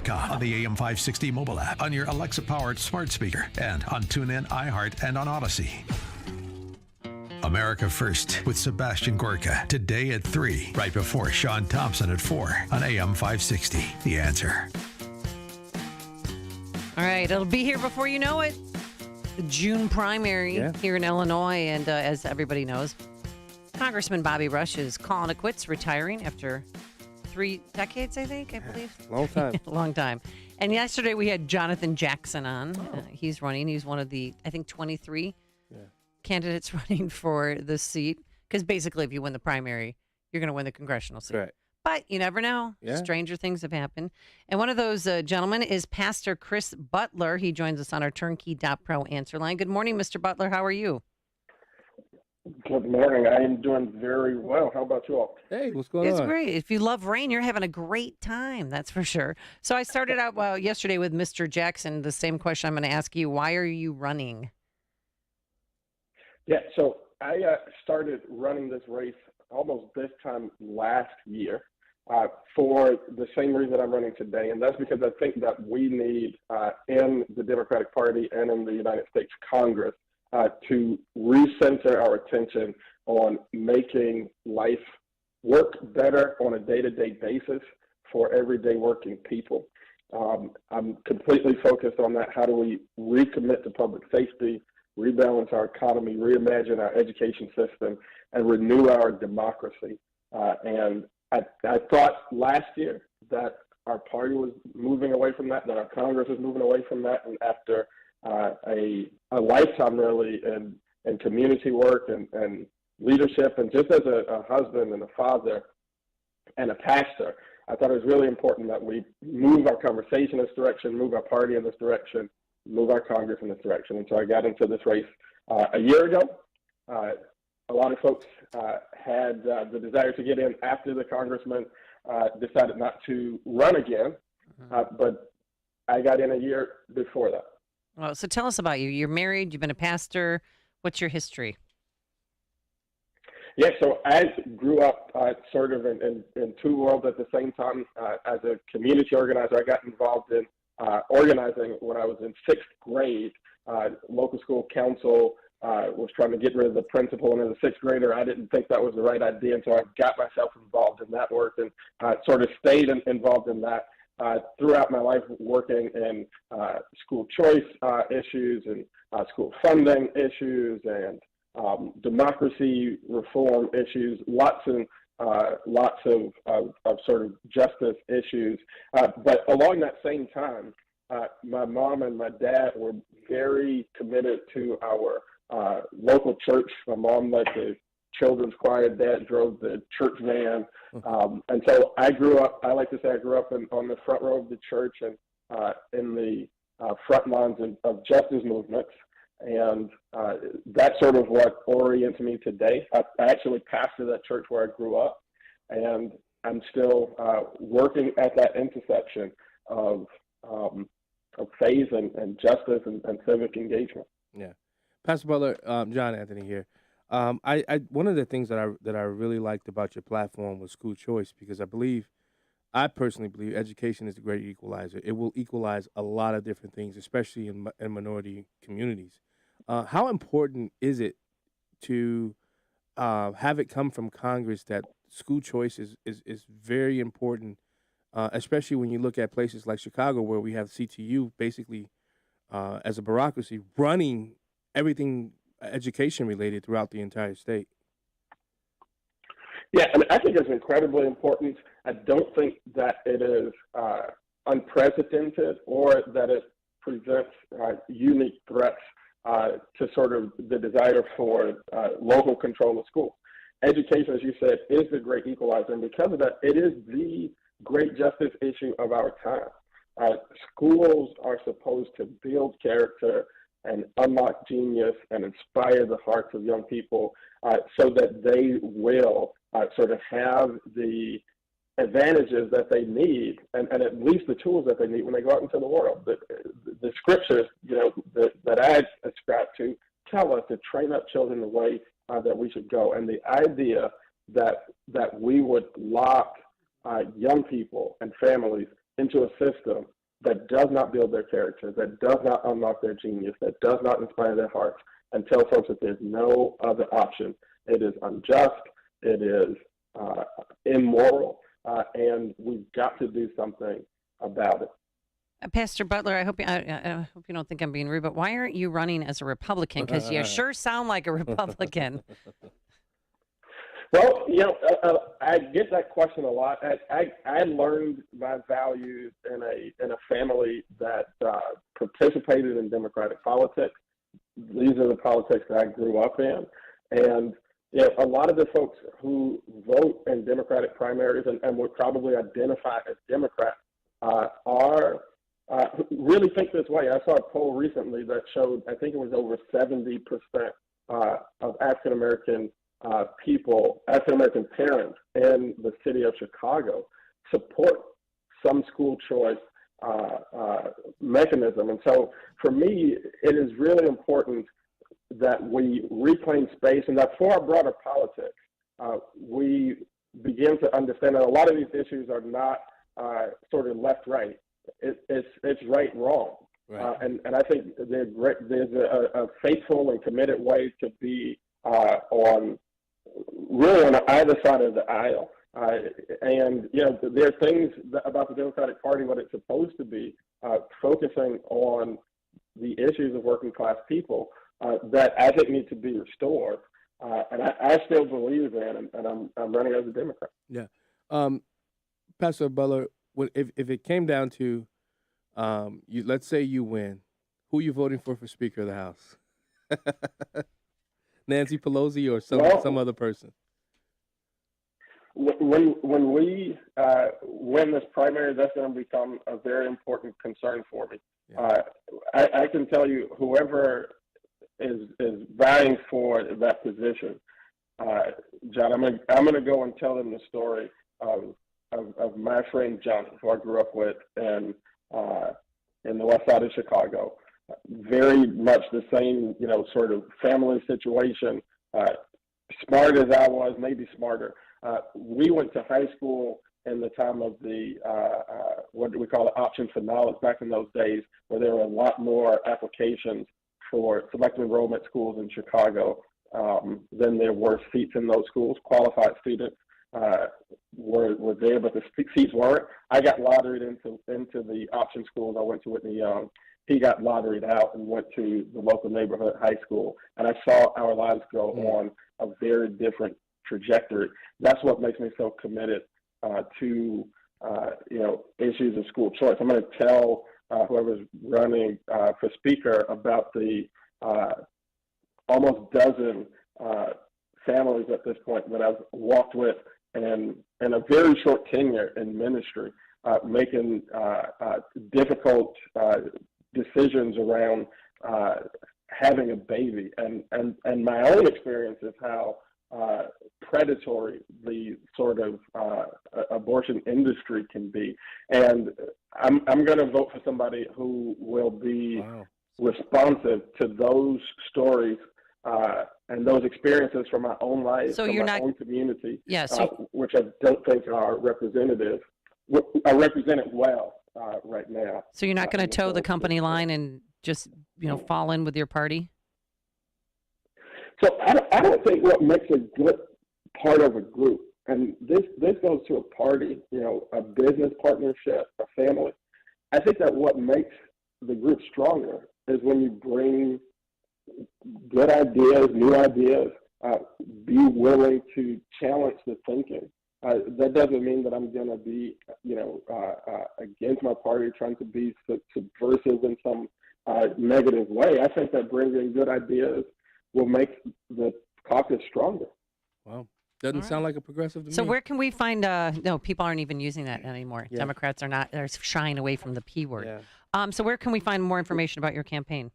AM560.com, on the AM560 mobile app, on your Alexa-powered smart speaker, and on TuneIn, iHeart, and on Odyssey. America First with Sebastian Gorka, today at 3, right before Sean Thompson at 4 on AM560. The Answer. All right, it'll be here before you know it. The June primary here in Illinois, and as everybody knows, Congressman Bobby Rush is calling it quits, retiring after 3 decades, I believe. Long time. Long time. And yesterday we had Jonathan Jackson on. He's running. He's one of the, I think, 23 candidates running for this seat. Because basically, if you win the primary, you're going to win the congressional seat. Right. But you never know. Yeah. Stranger things have happened. And one of those gentlemen is Pastor Chris Butler. He joins us on our Turnkey.pro answer line. Good morning, Mr. Butler. How are you? Good morning. I am doing very well. How about you all? Hey, what's going on? It's great. If you love rain, you're having a great time. That's for sure. So I started out yesterday with Mr. Jackson. The same question I'm going to ask you. Why are you running? Yeah, so I started running this race almost this time last year for the same reason I'm running today, and that's because I think that we need in the Democratic Party and in the United States Congress to recenter our attention on making life work better on a day-to-day basis for everyday working people. I'm completely focused on that. How do we recommit to public safety, rebalance our economy, reimagine our education system, and renew our democracy? And I thought last year that our party was moving away from that our Congress was moving away from that. And after a lifetime really in community work and leadership, and just as a husband and a father and a pastor, I thought it was really important that we move our conversation in this direction, move our party in this direction, move our Congress in this direction. And so I got into this race a year ago. A lot of folks had the desire to get in after the congressman decided not to run again, but I got in a year before that. Well, so tell us about you. You're married. You've been a pastor. What's your history? Yeah, so I grew up sort of in two worlds at the same time. As a community organizer, I got involved in organizing when I was in 6th grade. Local school council was trying to get rid of the principal, and as a 6th grader, I didn't think that was the right idea, and so I got myself involved in that work and sort of stayed involved in that throughout my life, working in school choice issues and school funding issues and democracy reform issues, lots of sort of justice issues. But along that same time, my mom and my dad were very committed to our local church. My mom led the children's choir, dad drove the church van. And so I grew up, I like to say I grew up on the front row of the church and in the front lines of justice movements. And that's sort of what orients me today. I actually pastor that church where I grew up, and I'm still working at that intersection of faith and justice and civic engagement. Yeah. Pastor Butler, John Anthony here. One of the things that I really liked about your platform was school choice, because I personally believe education is the great equalizer. It will equalize a lot of different things, especially in minority communities. How important is it to have it come from Congress that school choice is very important, especially when you look at places like Chicago, where we have CTU basically as a bureaucracy running everything education related throughout the entire state? Yeah, I think it's incredibly important. I don't think that it is unprecedented or that it presents unique threats to sort of the desire for local control of schools. Education, as you said, is the great equalizer, and because of that, it is the great justice issue of our time. Schools are supposed to build character and unlock genius and inspire the hearts of young people so that they will sort of have the advantages that they need and at least the tools that they need when they go out into the world. The scriptures, that I ascribe to tell us to train up children the way that we should go. And the idea that we would lock young people and families into a system that does not build their character, that does not unlock their genius, that does not inspire their hearts, and tell folks that there's no other option. It is unjust, it is immoral, and we've got to do something about it. Pastor Butler, I hope you don't think I'm being rude, but why aren't you running as a Republican? Because you sure sound like a Republican. Well, I get that question a lot. I learned my values in a family that participated in Democratic politics. These are the politics that I grew up in, and a lot of the folks who vote in Democratic primaries and would probably identify as Democrats are really think this way. I saw a poll recently that showed, I think it was over 70% of African American people, African American parents in the city of Chicago support some school choice mechanism. And so for me, it is really important that we reclaim space and that for our broader politics, we begin to understand that a lot of these issues are not sort of left-right. It's right-wrong. Right. And I think there's a faithful and committed way to be on either side of the aisle. And there are things about the Democratic Party, what it's supposed to be, focusing on the issues of working class people that I think need to be restored. And I still believe in, and I'm running as a Democrat. Yeah. Pastor Butler, if it came down to, let's say you win, who are you voting for Speaker of the House? Nancy Pelosi or some other person? When we win this primary, that's going to become a very important concern for me. Yeah. I can tell you, whoever is vying for that position, John, I'm going to go and tell them the story of my friend John, who I grew up with in the west side of Chicago. Very much the same, sort of family situation. Smart as I was, maybe smarter. We went to high school in the time of the, what do we call it, option for knowledge back in those days, where there were a lot more applications for selective enrollment schools in Chicago than there were seats in those schools. Qualified students were there, but the seats weren't. I got lotteried into the option schools. I went to Whitney Young. He got lotteried out and went to the local neighborhood high school. And I saw our lives go on a very different trajectory. That's what makes me so committed to issues of school choice. I'm going to tell whoever's running for speaker about the almost dozen families at this point that I've walked with and in a very short tenure in ministry, making difficult decisions around having a baby. And my own experience is how predatory the sort of abortion industry can be. And I'm going to vote for somebody who will be responsive to those stories and those experiences from my own life, from my own community, which I don't think are represented well right now. So you're not going to toe the company line and just fall in with your party? So I don't think what makes a good part of a group, and this goes to a party, a business partnership, a family. I think that what makes the group stronger is when you bring good ideas, new ideas, be willing to challenge the thinking. That doesn't mean that I'm going to be, against my party, trying to be subversive in some negative way. I think that bringing good ideas will make the caucus stronger. Wow. Doesn't sound like a progressive to me. So where can we find, no, people aren't even using that anymore. Yeah. Democrats are not, they're shying away from the P word. Yeah. So where can we find more information about your campaign?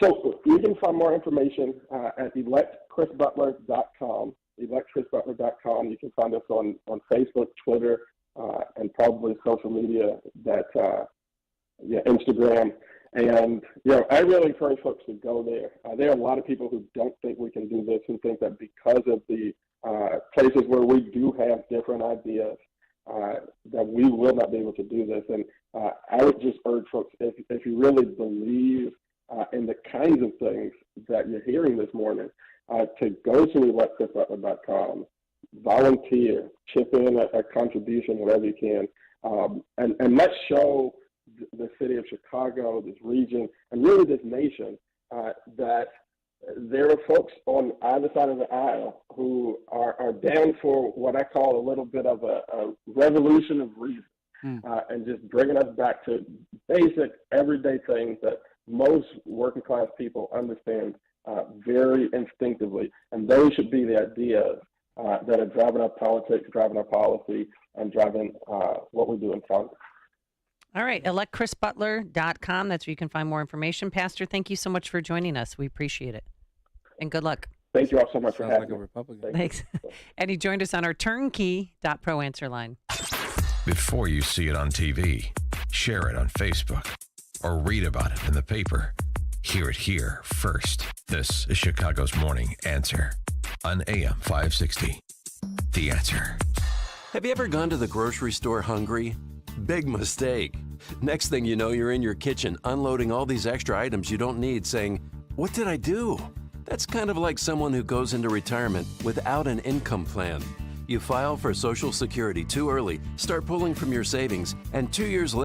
So you can find more information at electchrisbutler.com. electchrisbutler.com. You can find us on Facebook, Twitter, and probably social media that, Instagram. And, I really encourage folks to go there. There are a lot of people who don't think we can do this, who think that because of the places where we do have different ideas, that we will not be able to do this. And I would just urge folks, if you really believe in the kinds of things that you're hearing this morning, to go to electchrisbutler.com, volunteer, chip in a contribution, whatever you can, and let's show the city of Chicago, this region, and really this nation, that there are folks on either side of the aisle who are down for what I call a little bit of a revolution of reason, and just bringing us back to basic, everyday things that most working class people understand very instinctively. And those should be the ideas that are driving our politics, driving our policy, and driving what we do in Congress. All right, electchrisbutler.com. That's where you can find more information. Pastor, thank you so much for joining us. We appreciate it. And good luck. Thank you all so much for Sounds having like a me. Republican. Thanks. And he joined us on our turnkey.pro answer line. Before you see it on TV, share it on Facebook, or read about it in the paper, hear it here first. This is Chicago's Morning Answer on AM 560. The Answer. Have you ever gone to the grocery store hungry? Big mistake. Next thing you know, you're in your kitchen unloading all these extra items you don't need, saying, "What did I do?" That's kind of like someone who goes into retirement without an income plan. You file for Social Security too early, start pulling from your savings, and 2 years later,